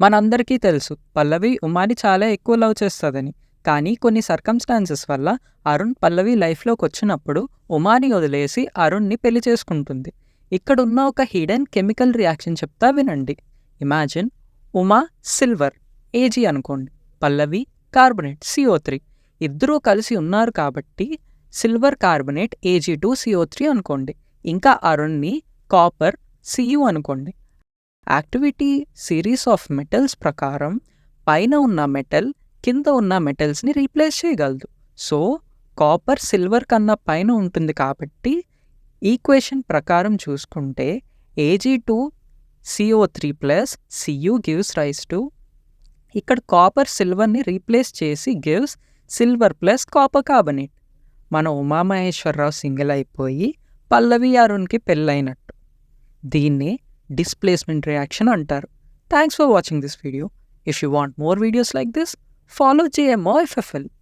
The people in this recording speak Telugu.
మనందరికీ తెలుసు పల్లవి ఉమాని చాలా ఎక్కువ లవ్ చేస్తదని. కానీ కొన్ని సర్కమ్‌స్టాన్సెస్ వల్ల అరుణ్ పల్లవి లైఫ్‌లోకి వచ్చినప్పుడు ఉమాని వదిలేసి అరుణ్‌ని పెళ్లి చేసుకుంటుంది. ఇక్కడున్న ఒక హిడెన్ కెమికల్ రియాక్షన్ చెప్తా వినండి. ఇమాజిన్ ఉమా సిల్వర్ ఏజీ అనుకోండి. పల్లవి కార్బొనేట్ CO3 ఇద్దరూ కలిసి ఉన్నారు కాబట్టి సిల్వర్ కార్బొనేట్ Ag2CO3 అనుకోండి. ఇంకా అరుణ్‌ని కాపర్ Cu అనుకోండి. యాక్టివిటీ సిరీస్ ఆఫ్ మెటల్స్ ప్రకారం పైన ఉన్న మెటల్ కింద ఉన్న మెటల్స్ని రీప్లేస్ చేయగలదు. సో కాపర్ సిల్వర్ కన్నా పైన ఉంటుంది కాబట్టి ఈక్వేషన్ ప్రకారం చూసుకుంటే Ag2CO3 plus Cu gives rise to ఇక్కడ కాపర్ సిల్వర్ని రీప్లేస్ చేసి gives silver plus copper carbonate. మన ఉమామహేశ్వరరావు సింగిల్ అయిపోయి పల్లవి అరుణ్కి పెళ్ళైనట్టు. దీన్నే displacement reaction అంటారు. Thanks for watching this video. If you want more videos like this, follow JMO FFL.